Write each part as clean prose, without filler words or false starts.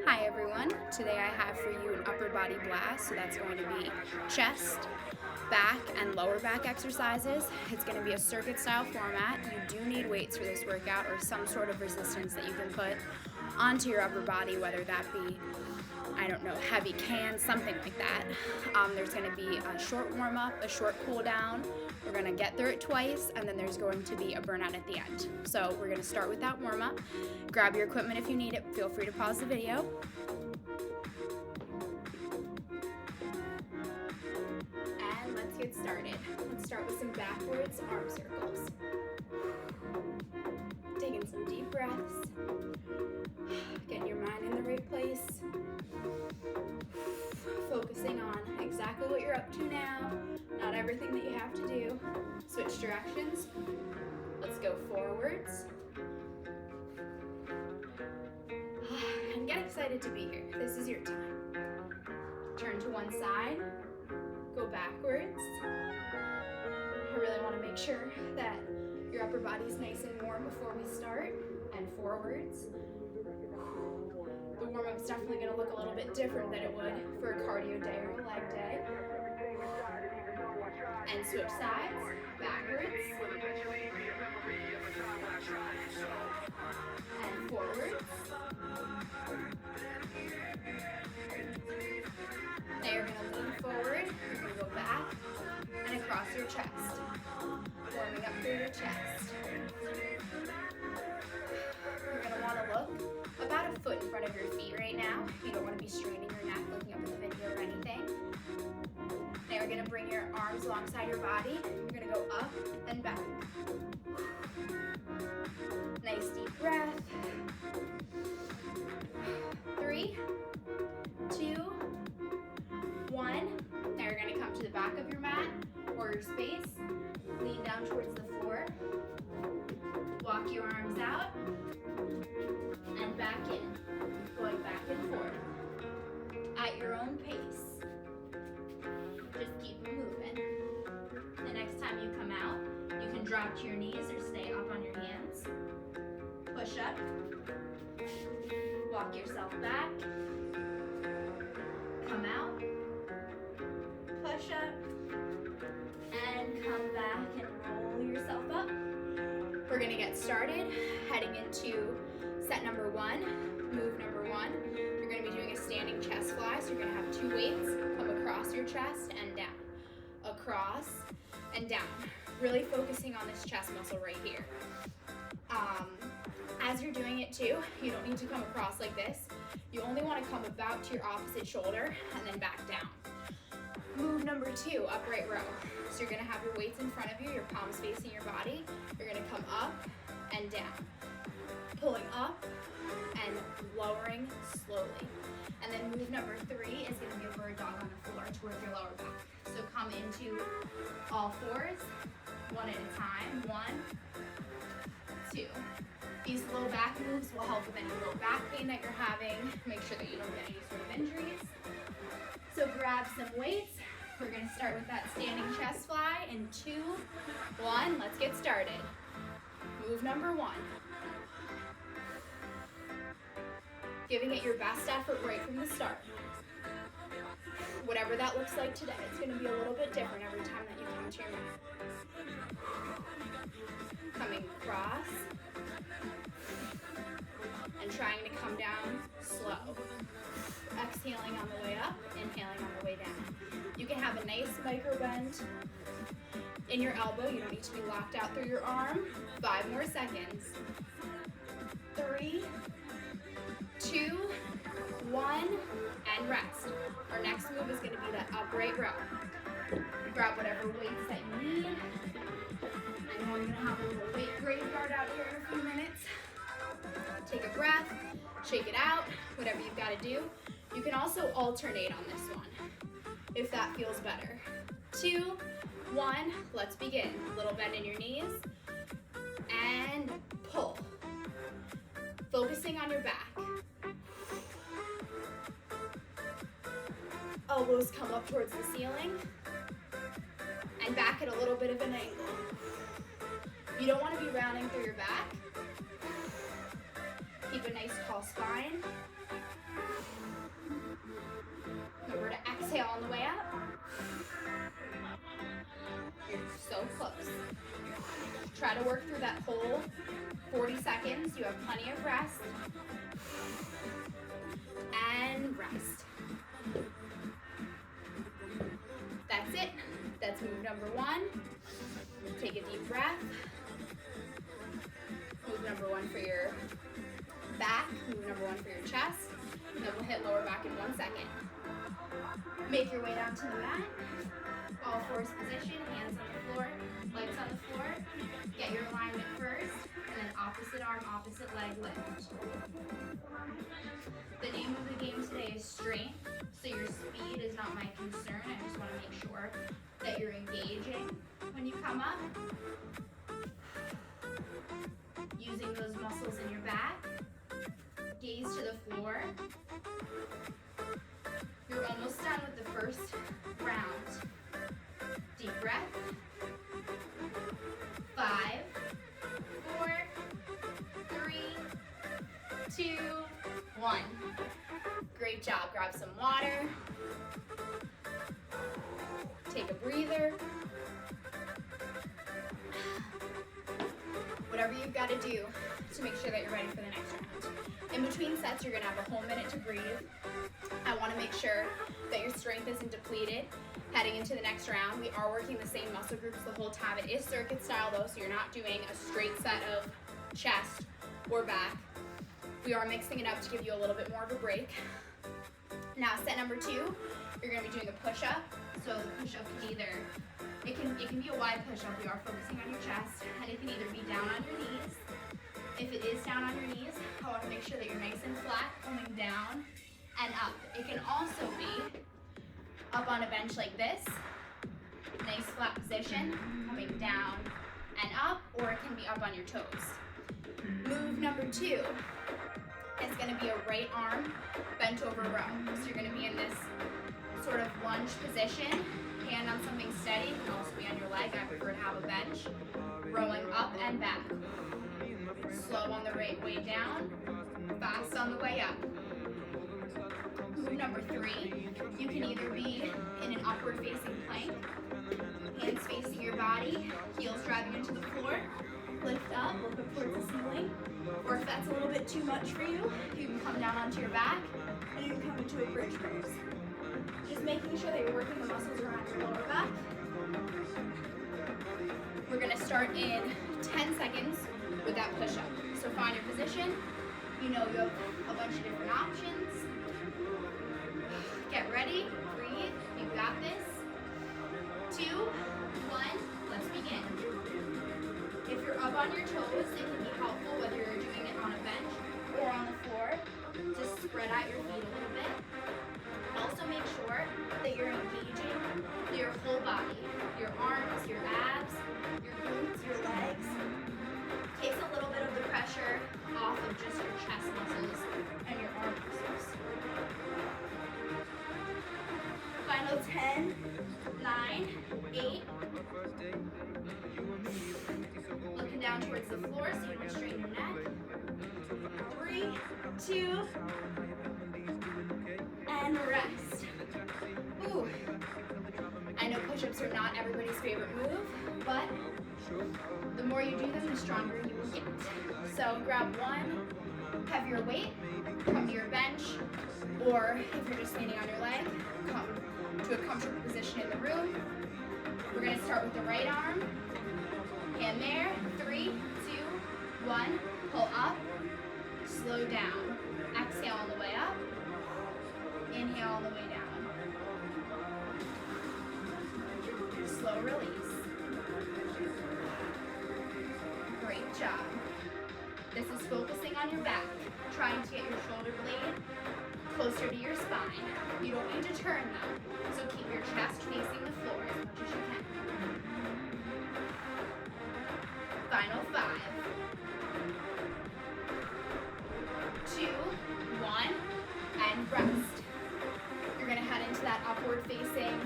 Hi everyone, today I have for you an upper body blast, so that's going to be chest, back, and lower back exercises. It's going to be a circuit style format. You do need weights for this workout or some sort of resistance that you can put onto your upper body, whether that be, I don't know, heavy cans, something like that. There's going to be a short warm up, a short cool down. We're going to get through it twice, and then there's going to be a burnout at the end. So we're going to start with that warm up. Grab your equipment if you need it. Feel free to pause the video. And let's get started. Let's start with some backwards arm circles. Taking some deep breaths. Getting your mind in the right place. Focusing on exactly what you're up to now, not everything that you have to do. Switch directions. Let's go forwards. And get excited to be here. This is your time. Turn to one side. Go backwards. I really want to make sure that your upper body is nice and warm before we start. And forwards. The warm-up is definitely going to look a little bit different than it would for a cardio day or a leg day. And switch sides, backwards. And forwards. Now you're going to lean forward, you're going to go back and across your chest. Warming up through your chest. You're going to want to look about a foot in front of your feet right now. You don't want to be straining your neck looking up at the video or anything. Now you're going to bring your arms alongside your body. You're going to go up and back. Nice deep breath. 3, 2, 1. Now you're going to come to the back of your mat or your space. Lean down towards the floor. Walk your arms out and back in, going back and forth at your own pace. Just keep moving. The next time you come out, you can drop to your knees or stay up on your hands. Push up. Walk yourself back. Come out. Push up. And come back and roll yourself up. We're going to get started heading into set number 1, move number 1. You're going to be doing a standing chest fly, so you're going to have 2 weights come across your chest and down. Across and down. Really focusing on this chest muscle right here. As you're doing it too, you don't need to come across like this. You only want to come about to your opposite shoulder and then back down. Move number 2, upright row. So you're going to have your weights in front of you, your palms facing your body. You're going to come up and down. Pulling up and lowering slowly. And then move number 3 is going to be a bird dog on the floor to work your lower back. So come into all fours, one at a time. 1, 2. These low back moves will help with any low back pain that you're having. Make sure that you don't get any sort of injuries. So grab some weights. We're going to start with that standing chest fly in 2, 1. Let's get started. Move number 1. Giving it your best effort right from the start. Whatever that looks like today, it's going to be a little bit different every time that you come to your mat. Coming across and trying to come down slow. Exhaling on the way up, inhaling on the way down. You can have a nice micro bend in your elbow. You don't need to be locked out through your arm. 5 more seconds. 3, 2, 1, and rest. Our next move is going to be that upright row. Grab whatever weights that you need. I know I'm going to have a little weight graveyard out here in a few minutes. Take a breath, shake it out, whatever you've got to do. You can also alternate on this one, if that feels better. 2, 1, let's begin. Little bend in your knees, and pull. Focusing on your back. Elbows come up towards the ceiling, and back at a little bit of an angle. You don't want to be rounding through your back. Keep a nice tall spine. Exhale on the way up. You're so close. Try to work through that whole 40 seconds. You have plenty of rest. And rest. That's it. That's move number 1. Take a deep breath. Move number 1 for your back. Move number 1 for your chest. And then we'll hit lower back in 1 second. Make your way down to the mat. All fours position, hands on the floor, legs on the floor. Get your alignment first, and then opposite arm, opposite leg lift. The name of the game today is strength, so your speed is not my concern. I just want to make sure that you're engaging when you come up. Using those muscles in your back. Gaze to the floor. You're almost done with the first round. Deep breath. 5, 4, 3, 2, 1. Great job. Grab some water. Take a breather. Whatever you've got to do to make sure that you're ready for the next round. In between sets, you're going to have a whole minute to breathe. I want to make sure that your strength isn't depleted. Heading into the next round, we are working the same muscle groups the whole time. It is circuit style though, so you're not doing a straight set of chest or back. We are mixing it up to give you a little bit more of a break. Now, set number 2, you're going to be doing a push-up. So the push-up can either, it can be a wide push-up. We are focusing on your chest, and it can either be down on your knees. If it is down on your knees, I want to make sure that you're nice and flat, coming down and up. It can also be up on a bench like this, nice flat position, coming down and up, or it can be up on your toes. Move number 2 is going to be a right arm bent over row. So you're going to be in this sort of lunge position, hand on something steady. It can also be on your leg. I prefer to have a bench. Rowing up and back. Slow on the right way down, fast on the way up. Move number 3, you can either be in an upward facing plank, hands facing your body, heels driving into the floor, lift up, look up towards the ceiling, or if that's a little bit too much for you, you can come down onto your back and you can come into a bridge pose. Just making sure that you're working the muscles around your lower back. We're going to start in 10 seconds with that push-up. So find your position. You know you have a bunch of different options. Get ready, breathe, you've got this. 2, 1, let's begin. If you're up on your toes, it can be helpful whether you're doing it on a bench or on the floor to spread out your feet a little bit. Also make sure that you're engaging your whole body, your arms, your abs, your glutes, your legs. Takes a little bit of the pressure off of just your chest muscles and your arm muscles. Final 10, 9, 8. Looking down towards the floor so you don't strain your neck. 3, 2, and rest. Ooh. I know push-ups are not everybody's favorite move, but the more you do them, the stronger you will get. So grab one heavier weight, come to your bench, or if you're just standing on your leg, come to a comfortable position in the room. We're going to start with the right arm. Hand there. 3, 2, 1. Pull up. Slow down. Exhale on the way up. Inhale on the way down. Slow release. Great job. This is focusing on your back, trying to get your shoulder blade closer to your spine. You don't need to turn though, so keep your chest facing the floor as much as you can. Final 5, 2, 1, and rest. You're going to head into that upward facing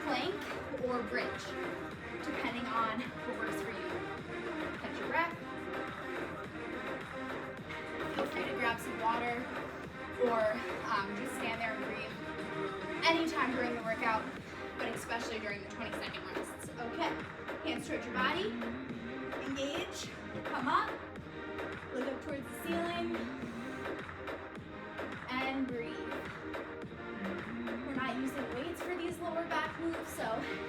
plank or bridge, depending on what works for you. Catch your breath. Feel free to grab some water or just stand there and breathe anytime during the workout, but especially during the 20-second rests. Okay, hands towards your body, engage, come up, look up towards the ceiling, and breathe. We're not using weights for these lower back moves, so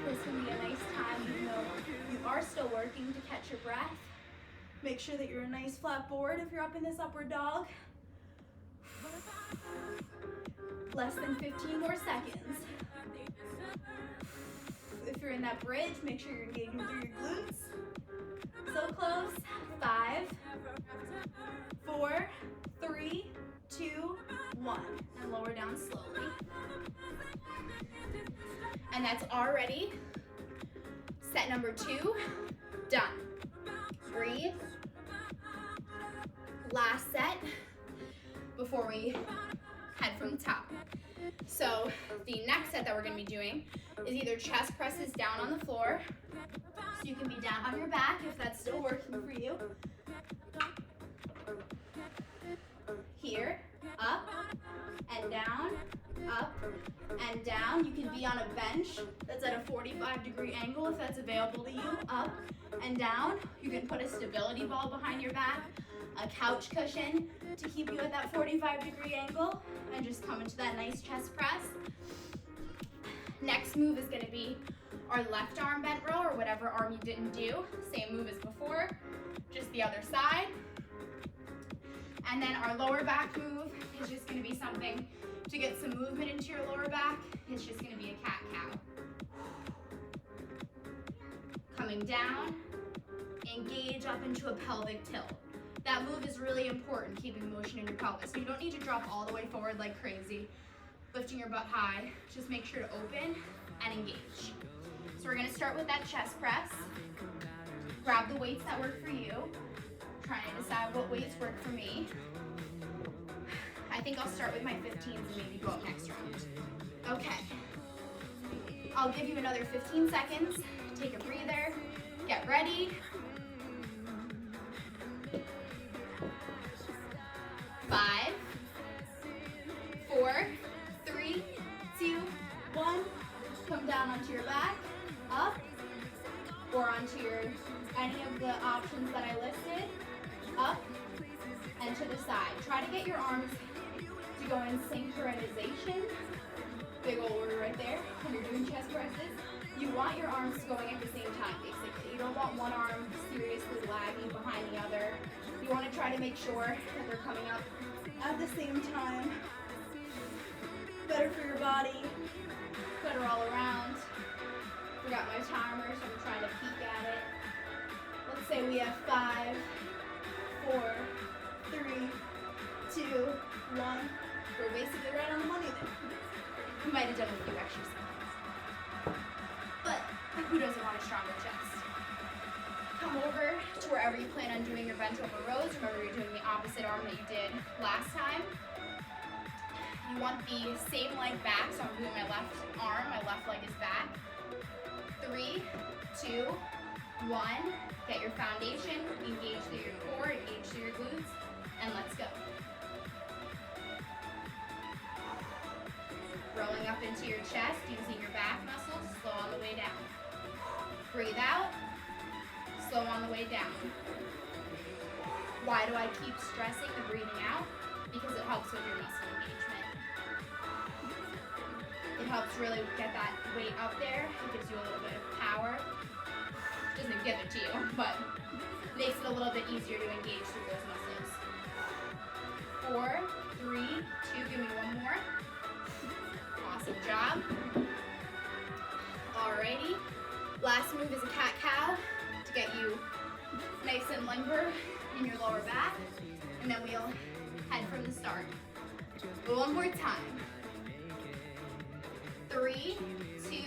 this can be a nice time, even though you are still working, to catch your breath. Make sure that you're a nice flat board if you're up in this upward dog. Less than 15 more seconds. If you're in that bridge, make sure you're engaging through your glutes. So close. 5, 4, 3, 2, 1. And lower down slowly. And that's already set number 2 done. Breathe. Last set before we head from the top. So the next set that we're going to be doing is either chest presses down on the floor, so you can be down on your back if that's still working for you. Here, up and down, up and down. You can be on a bench that's at a 45-degree angle if that's available to you. Up and down. You can put a stability ball behind your back, a couch cushion to keep you at that 45-degree angle, and just come into that nice chest press. Next move is going to be our left arm bent row, or whatever arm you didn't do. Same move as before, just the other side. And then our lower back move is just going to be something to get some movement into your lower back. It's just going to be a cat-cow. Coming down, engage up into a pelvic tilt. That move is really important, keeping motion in your pelvis. So you don't need to drop all the way forward like crazy, lifting your butt high. Just make sure to open and engage. So we're gonna start with that chest press. Grab the weights that work for you. Trying to decide what weights work for me. I think I'll start with my 15s and maybe go up next round. Okay. I'll give you another 15 seconds. Take a breather. Get ready. 5, 4, 3, 2, 1. Come down onto your back, up, or onto any of the options that I listed, up and to the side. Try to get your arms to go in synchronization. Big old word right there. When you're doing chest presses, you want your arms going at the same time, basically. You don't want one arm seriously lagging behind the other. You want to try to make sure that they're coming up at the same time. Better for your body, better all around. Forgot my timer, so I'm trying to peek at it. Let's say we have 5, 4, 3, 2, 1. We're basically right on the money there. We might have done a few extra seconds. But who doesn't want a stronger chest? Come over to wherever you plan on doing your bent over rows. Remember, you're doing the opposite arm that you did last time. You want the same leg back, so I'm doing my left arm, my left leg is back. 3, 2, 1. Get your foundation, engage through your core, engage through your glutes, and let's go. Rolling up into your chest, using your back muscles, slow on the way down. Breathe out, slow on the way down. Why do I keep stressing the breathing out? Because it helps with your muscle engagement. It helps really get that weight up there. It gives you a little bit of power. It doesn't give it to you, but makes it a little bit easier to engage through those muscles. 4, 3, 2, give me one more. Awesome job. Alrighty. Last move is a cat-cow to get you nice and limber in your lower back. And then we'll head from the start. One more time. 3, 2,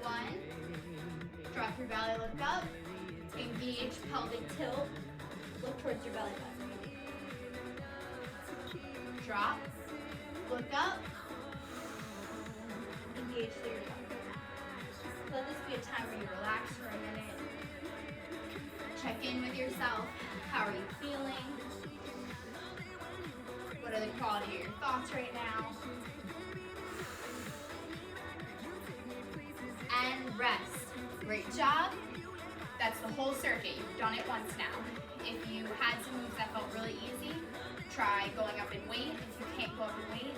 1. Drop your belly, lift up. Engage pelvic tilt. Look towards your belly button. Drop. Look up. Engage through your butt. Let this be a time where you relax for a minute. Check in with yourself. How are you feeling? What are the quality of your thoughts right now? rest. Great job. That's the whole circuit. You've done it once now. If you had some moves that felt really easy, try going up in weight. If you can't go up in weight,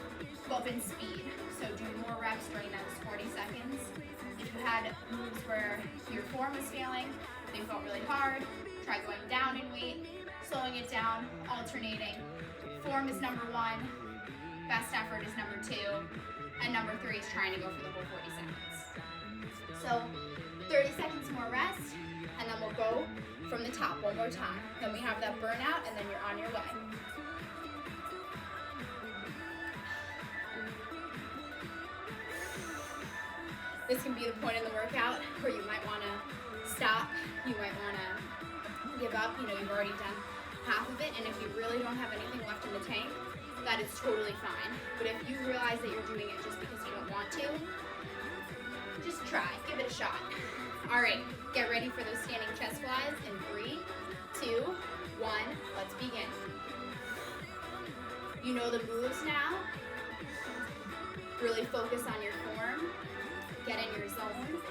go up in speed. So do more reps during those 40 seconds. If you had moves where your form was failing, they felt really hard, try going down in weight, slowing it down, alternating. Form is number 1, best effort is number 2, and number 3 is trying to go for the whole 40 seconds. So 30 seconds more rest, and then we'll go from the top one more time. Then we have that burnout, and then you're on your way. This can be the point in the workout where you might want to stop, you might want to give up. You know, you've already done half of it, and if you really don't have anything left in the tank, that is totally fine. But if you realize that you're doing it just because you don't want to, just try, give it a shot. All right, get ready for those standing chest flies in 3, 2, 1, let's begin. You know the moves now. Really focus on your form. Get in your zone.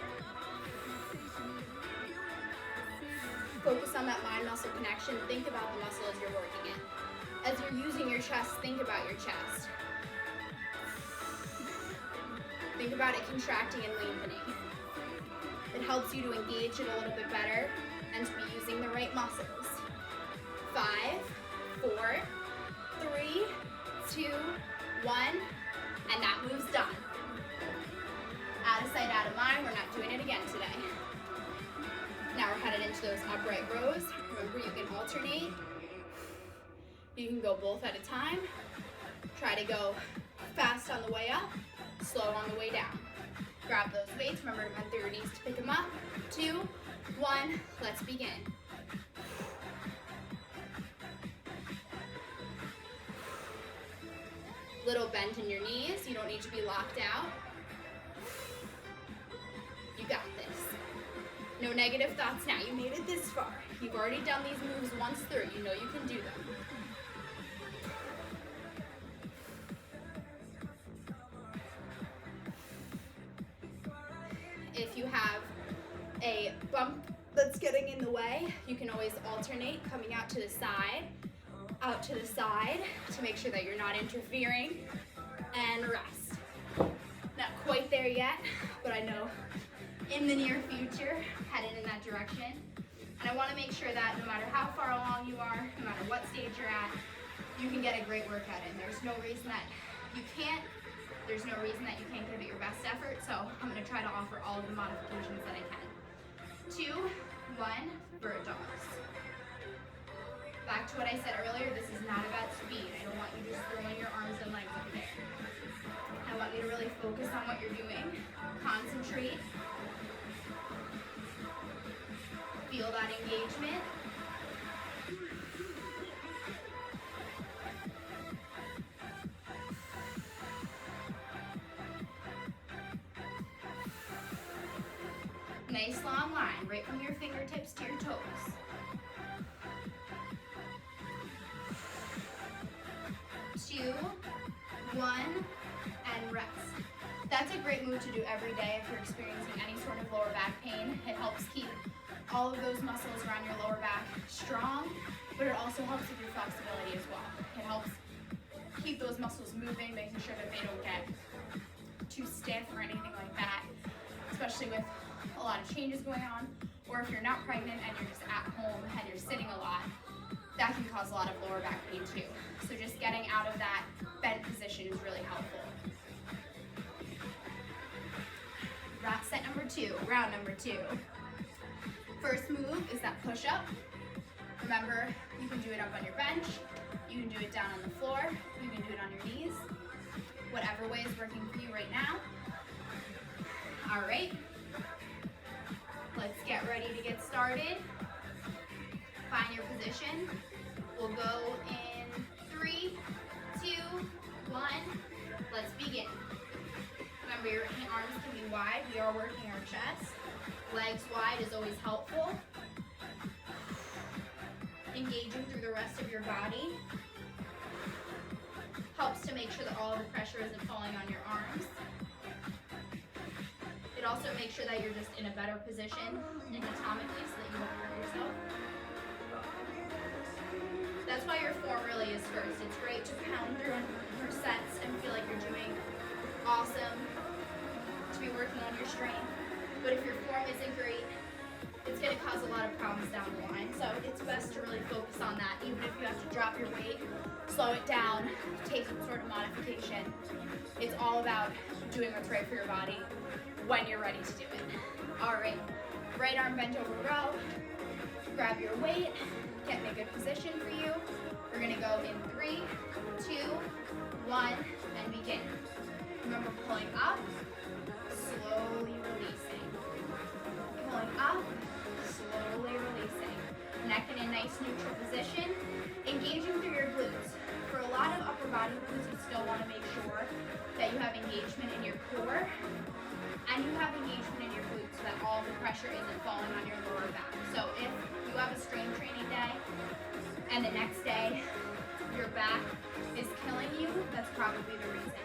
Focus on that mind-muscle connection. Think about the muscle as you're working it. As you're using your chest, think about your chest. Think about it contracting and lengthening. It helps you to engage it a little bit better and to be using the right muscles. 5, 4, 3, 2, 1, and that move's done. Out of sight, out of mind, we're not doing it again today. Now we're headed into those upright rows. Remember, you can alternate. You can go both at a time. Try to go fast on the way up, slow on the way down. Grab those weights. Remember to bend through your knees to pick them up. 2, 1, let's begin. Little bend in your knees. You don't need to be locked out. You got this. No negative thoughts now. You made it this far. You've already done these moves once through. You know you can do them. If you have a bump that's getting in the way, you can always alternate coming out to the side to make sure that you're not interfering, and rest. Not quite there yet, but I know in the near future, headed in that direction. And I want to make sure that no matter how far along you are, no matter what stage you're at, you can get a great workout in. There's no reason that you can't. There's no reason that you can't give it your best effort, so I'm going to try to offer all of the modifications that I can. 2, 1, bird dogs. Back to what I said earlier, this is not about speed. I don't want you just throwing your arms and legs up there. I want you to really focus on what you're doing. Concentrate. Feel that engagement. Nice long line, right from your fingertips to your toes. 2, 1, and rest. That's a great move to do every day if you're experiencing any sort of lower back pain. It helps keep all of those muscles around your lower back strong, but it also helps with your flexibility as well. It helps keep those muscles moving, making sure that they don't get too stiff or anything like that, especially with a lot of changes going on, or if you're not pregnant and you're just at home and you're sitting a lot, that can cause a lot of lower back pain too. So just getting out of that bent position is really helpful. Set number 2, round number 2. First move is that push-up. Remember, you can do it up on your bench, you can do it down on the floor, you can do it on your knees, whatever way is working for you right now. All right, let's get ready to get started. Find your position. We'll go in 3, 2, 1, let's begin. Remember, your arms can be wide. We are working our chest. Legs wide is always helpful. Engaging through the rest of your body helps to make sure that all of the pressure isn't falling on your arms. It Also make sure that you're just in a better position anatomically so that you don't hurt yourself. That's why your form really is first. It's great to pound through your sets and feel like you're doing awesome, to be working on your strength. But if your form isn't great, it's going to cause a lot of problems down the line. So it's best to really focus on that. Even if you have to drop your weight, slow it down, take some sort of modification. It's all about doing what's right for your body when you're ready to do it. All right, right arm bent over row. Grab your weight, get in a good position for you. We're going to go in 3, 2, 1, and begin. Remember, pulling up, slowly releasing. Pulling up, slowly releasing. Neck in a nice neutral position. Engaging through your glutes. For a lot of upper body moves, you still want to make sure that you have engagement in your core and you have engagement in your glutes so that all the pressure isn't falling on your lower back. So if you have a strength training day and the next day your back is killing you, that's probably the reason.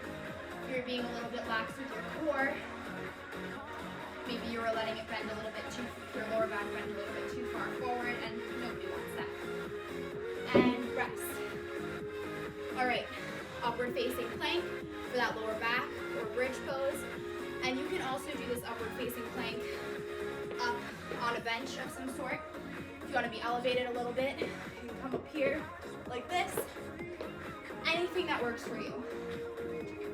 You're being a little bit lax with your core. Maybe you were letting it bend a little bit too, your lower back bend a little bit too far forward, and nobody wants that. And rest. All right, upward facing plank for that lower back or bridge pose. And you can also do this upward facing plank up on a bench of some sort. If you want to be elevated a little bit, you can come up here like this. Anything that works for you.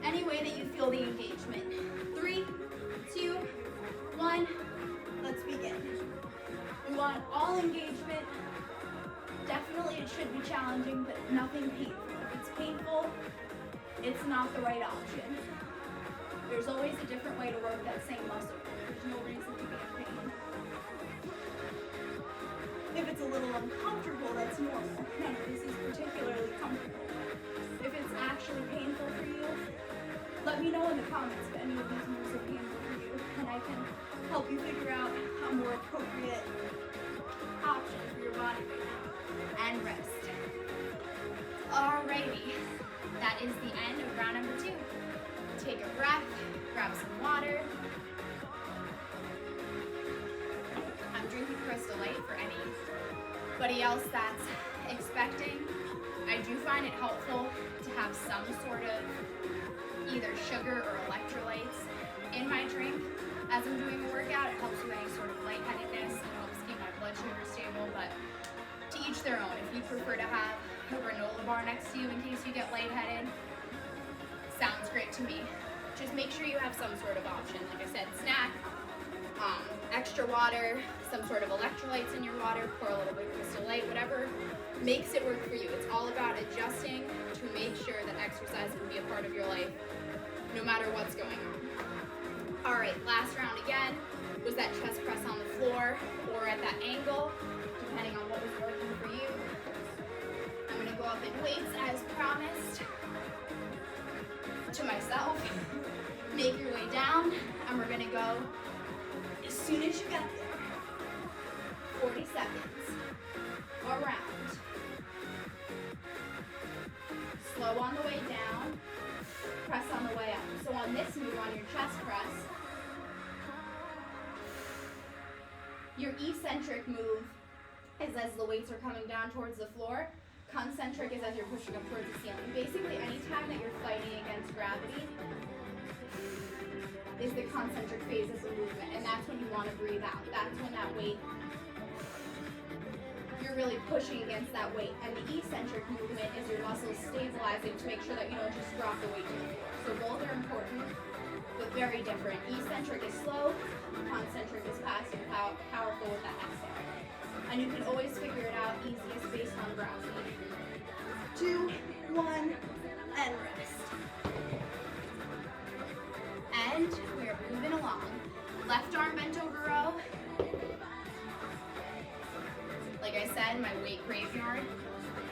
Any way that you feel the engagement. 3, 2, 1, let's begin. We want all engagement. Definitely it should be challenging, but nothing painful. If it's painful, it's not the right option. There's always a different way to work that same muscle. There's no reason to be in pain. If it's a little uncomfortable, that's normal. None of this is particularly comfortable. If it's actually painful for you, let me know in the comments if any of these moves are painful for you, and I can help you figure out a more appropriate option for your body right now. And rest. Alrighty, that is the end of round number 2. Take a breath, grab some water. I'm drinking Crystal Light for anybody else that's expecting. I do find it helpful to have some sort of either sugar or electrolytes in my drink as I'm doing a workout. It helps with any sort of lightheadedness. It helps keep my blood sugar stable, but to each their own. If you prefer to have a granola bar next to you in case you get lightheaded, sounds great to me. Just make sure you have some sort of option. Like I said, snack, extra water, some sort of electrolytes in your water, pour a little bit of Crystal Light, whatever makes it work for you. It's all about adjusting to make sure that exercise can be a part of your life no matter what's going on. All right, last round again was that chest press on the floor or at that angle, depending on what was working for you. I'm gonna go up in weights as promised to myself. Make your way down, and we're gonna go as soon as you get there. 40 seconds. Around. Slow on the way down. Press on the way up. So on this move, on your chest press, your eccentric move is as the weights are coming down towards the floor. Concentric is as you're pushing up towards the ceiling. Basically, anytime that you're fighting against gravity is the concentric phase of the movement, and that's when you want to breathe out. That's when that weight, you're really pushing against that weight. And the eccentric movement is your muscles stabilizing to make sure that you don't just drop the weight to the floor. So both are important, but very different. Eccentric is slow, concentric is fast and powerful with that exhale. And you can always figure it out easiest based on gravity. 2, 1, and rest. And we're moving along. Left arm bent over row. Like I said, my weight graveyard,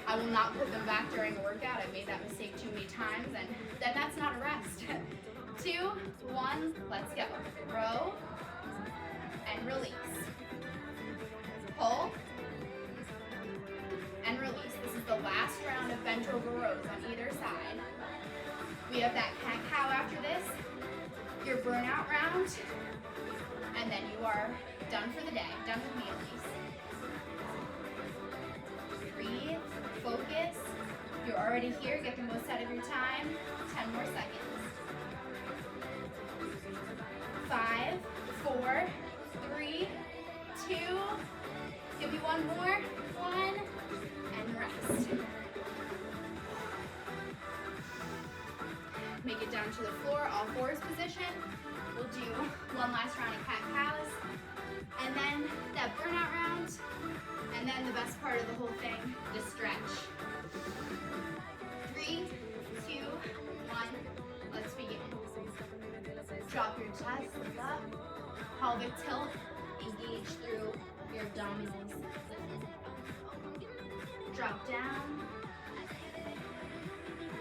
I will not put them back during a workout. I've made that mistake too many times, and then that's not a rest. 2, 1, let's go. Row and release. Pull and release. This is the last round of bent over rows on either side. We have that cat cow after this. your burnout round, and then you are done for the day, done with me at least. Breathe, focus. You're already here, get the most out of your time. 10 more seconds. 5, 4, 3, 2, give me one more, 1, and rest. Make it down to the floor, all fours position. We'll do one last round of cat-cows, and then that burnout round, and then the best part of the whole thing, the stretch. 3, 2, 1, let's begin. Drop your chest, lift up, pelvic tilt, engage through your abdominals. Drop down,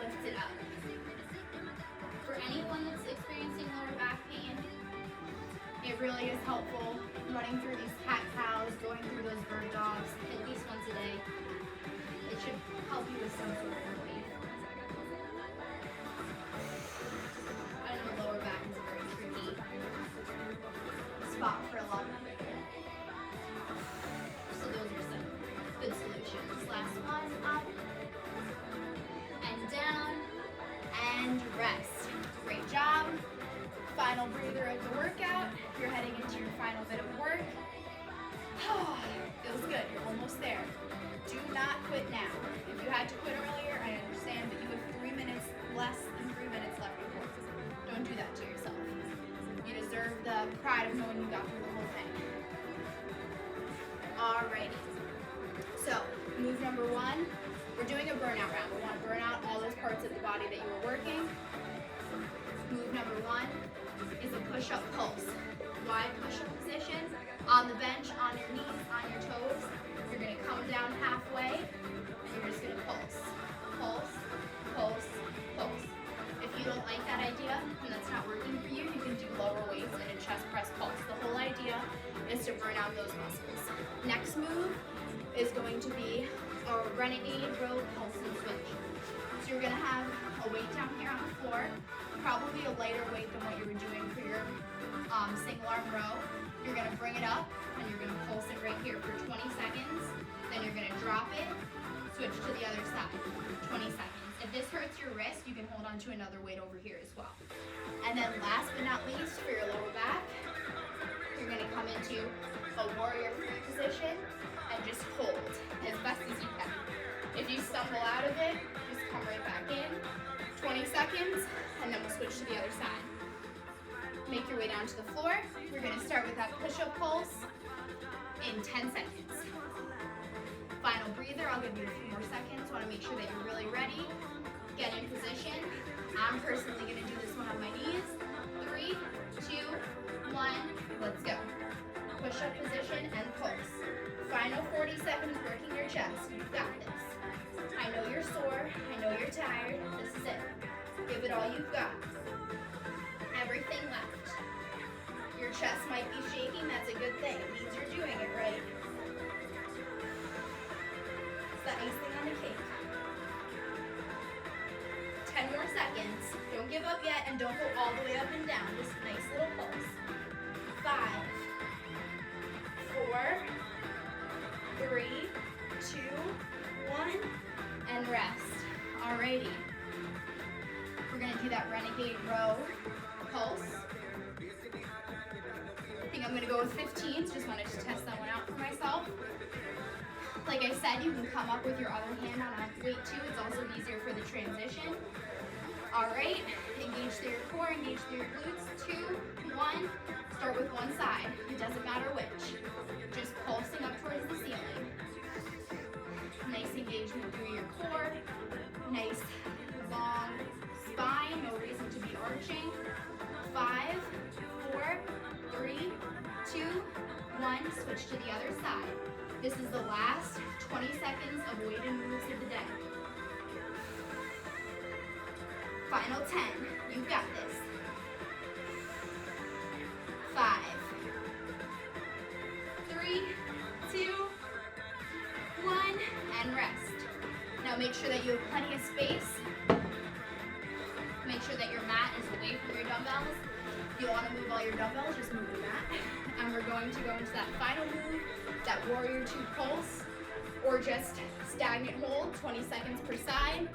lift it up. For anyone that's experiencing lower back pain, it really is helpful running through these cat-cows, going through those bird dogs at least once a day. It should help you with some sort of relief. I know the lower back is a very tricky spot for a lot of people. So those are some good solutions. Last one, up and down and rest. Great job. Final breather of the workout. You're heading into your final bit of work. Feels good, you're almost there. Do not quit now. If you had to quit earlier, I understand, but you have 3 minutes, less than 3 minutes left of work. Don't do that to yourself. You deserve the pride of knowing you got through the whole thing. Alrighty. So, move number 1, we're doing a burnout round. We want to burn out all those parts of the body that you were working. Move number 1 is a push-up pulse. Wide push-up position, on the bench, on your knees, on your toes. You're gonna come down halfway, and you're just gonna pulse. Pulse, pulse, pulse. If you don't like that idea, and that's not working for you, you can do lower weights and a chest press pulse. The whole idea is to burn out those muscles. Next move is going to be a renegade row pulse and switch. So you're gonna have a weight down here on the floor, probably a lighter weight than what you were doing for your single arm row. You're gonna bring it up and you're gonna pulse it right here for 20 seconds. Then you're gonna drop it, switch to the other side, 20 seconds. If this hurts your wrist, you can hold on to another weight over here as well. And then last but not least, for your lower back, you're gonna come into a warrior 3 position and just hold as best as you can. If you stumble out of it, just come right back in, 20 seconds, and then we'll switch to the other side. Make your way down to the floor. We're gonna start with that push-up pulse in 10 seconds. Final breather, I'll give you a few more seconds. Wanna make sure that you're really ready. Get in position. I'm personally gonna do this one on my knees. 3, 2, 1, let's go. Push-up position and pulse. Final 40 seconds working your chest. You've got this. I know you're sore, I know you're tired. This is it. Give it all you've got. Everything left. Your chest might be shaking, that's a good thing. It means you're doing it right. It's the icing on the cake. 10 more seconds. Don't give up yet and don't go all the way up and down. Just a nice little pulse. 5, 4, 3, 2, 1, and rest. Alrighty. We're gonna do that renegade row pulse. I think I'm gonna go with 15s, just wanted to test that one out for myself. Like I said, you can come up with your other hand on a weight too, it's also easier for the transition. Alright, engage through your core, engage through your glutes. 2, 1, start with one side, it doesn't matter which. Just pulsing up towards the ceiling. Nice engagement through your core, nice long spine, no reason to be arching. 5, 4, 3, 2, 1, switch to the other side. This is the last 20 seconds of weighted moves of the day. Final 10, you've got this. 5, 3, 2, 1, and rest. Now make sure that you have plenty of space. Make sure that your mat is away from your dumbbells. If you want to move all your dumbbells, just move the mat. And we're going to go into that final move, that warrior two pulse, or just stagnant hold, 20 seconds per side.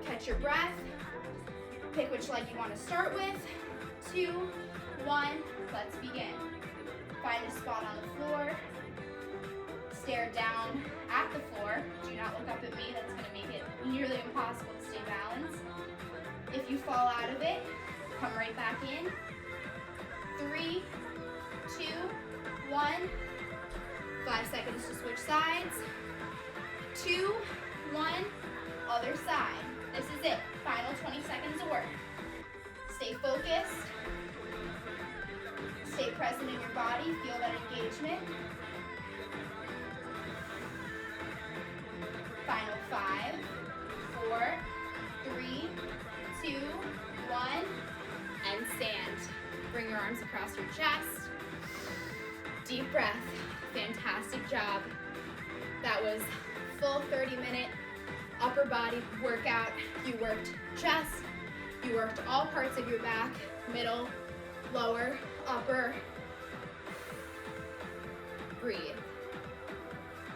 Catch your breath. Pick which leg you want to start with. 2, 1, let's begin. Find a spot on the floor. Stare down at the floor. Do not look up at me. That's going to make it nearly impossible to stay balanced. If you fall out of it, come right back in. 3, 2, 1. 5 seconds to switch sides. 2, 1. Other side. This is it. Final 20 seconds of work. Stay focused. Stay present in your body. Feel that engagement. Final 5, 4, 3, 2, 1, and stand. Bring your arms across your chest. Deep breath. Fantastic job. That was full 30-minute upper body workout. You worked chest. You worked all parts of your back, middle, lower, upper. Breathe.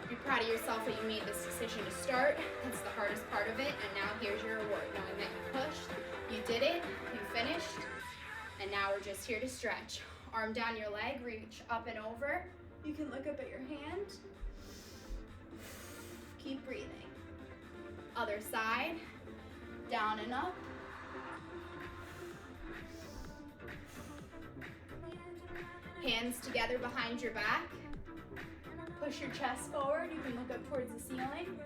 Be proud of yourself that you made this decision to start. That's the hardest part of it, and now here's your reward, knowing that you pushed, you did it, you finished, and now we're just here to stretch. Arm down your leg, reach up and over. You can look up at your hand. Keep breathing. Other side, down and up. Hands together behind your back. Push your chest forward. You can look up towards the ceiling.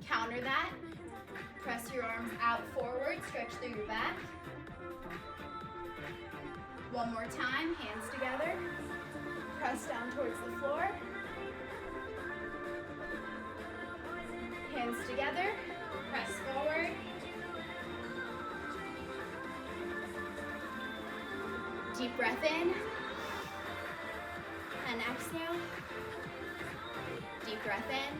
Counter that. Press your arms out forward. Stretch through your back. One more time. Hands together. Press down towards the floor. Hands together. Press forward. Deep breath in. And exhale. Deep breath in.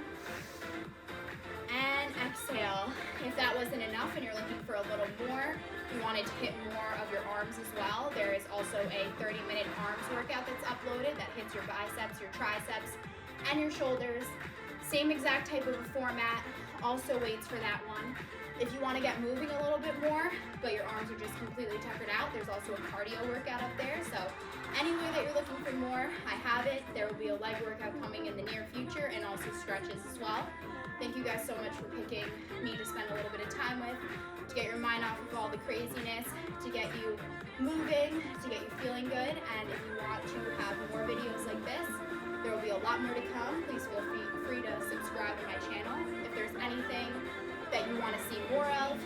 And exhale. If that wasn't enough and you're looking for a little more, you wanted to hit more of your arms as well, there is also a 30-minute arms workout that's uploaded that hits your biceps, your triceps, and your shoulders. Same exact type of a format, also weights for that one. If you want to get moving a little bit more, but your arms are just completely tuckered out, there's also a cardio workout up there. So any way that you're looking for more, I have it. There will be a leg workout coming in the near future and also stretches as well. Thank you guys so much for picking me to spend a little bit of time with, to get your mind off of all the craziness, to get you moving, to get you feeling good. And if you want to have more videos like this, there will be a lot more to come. Please feel free to subscribe to my channel. If there's anything that you want to see more of,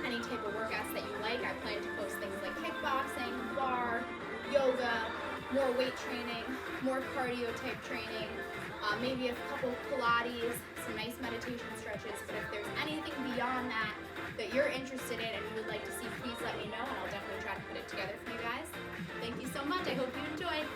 any type of workouts that you like, I plan to post things like kickboxing, bar, yoga, more weight training, more cardio type training, maybe a couple Pilates, some nice meditation stretches. But if there's anything beyond that you're interested in and you would like to see, please let me know and I'll definitely try to put it together for you guys. Thank you so much. I hope you enjoyed.